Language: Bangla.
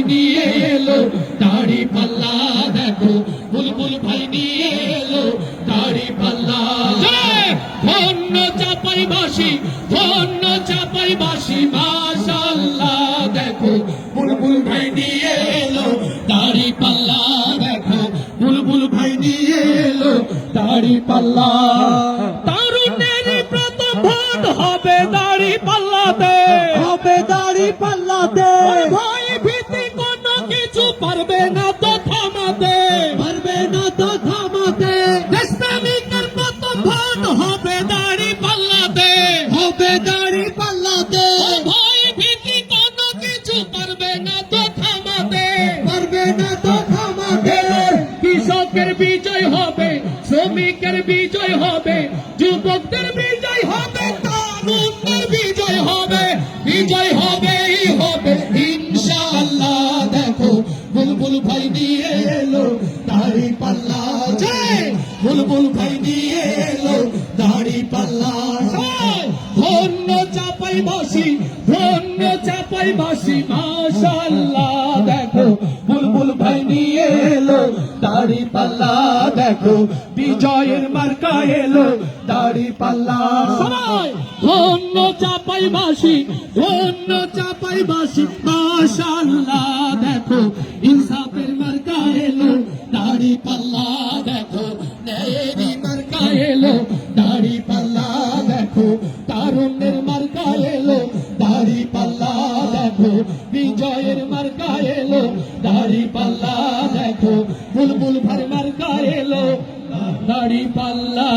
ভাই নিয়ে এলো দাড়ি পাল্লা দেখো বুলবুল ভাই নিয়ে এলো দাড়ি পাল্লা ধন্য চাপাইবাসী মাশাআল্লাহ দেখো বুলবুল ভাই নিয়ে এলো দাড়ি পাল্লা দেখো বুলবুল ভাই নিয়ে এলো দাড়ি পাল্লা তারুণ্যের প্রথম ভোট হবে দাড়ি পাল্লাতে ভাই ভীতি কোনো কিছু পারবে না তো থামাতে ইসলামিকের প্রথম ভোট হবে দাড়ি পাল্লাতে ভাই ভীতি কোনো কিছু পারবে না তো থামাতে কৃষকের বিজয় হবে শ্রমিকের বিজয় হবে যুবকদের বিজয় হবে তরুণদের বিজয় হবে ইনশাআল্লাহ দেখো বুলবুল ভাই নিয়ে এলো দাড়ি পাল্লা বুলবুল ভাই নিয়ে এলো দাড়ি পাল্লা ধন্য চাপাইবাসী মাশাআল্লাহ দেখো বুলবুল ভাই নিয়ে এলো দাড়ি পাল্লা দেখো বিজয়ের মার্কা এলো দাড়ি পাল্লা সবাই ধন্য চাপাইবাসী মাশাআল্লাহ দেখো ইনসাফের মার্কা এলো দাড়ি পাল্লা দেখো ন্যায়েরই মার্কা এলো দাড়ি পাল্লা দেখো তারুণ্যের মার্কা এলো দাড়ি পাল্লা দেখো বিজয়ের মার্কা এলো দাড়ি পাল্লা দেখো বুলবুল ভাই মার্কা এলো দাড়ি পাল্লা।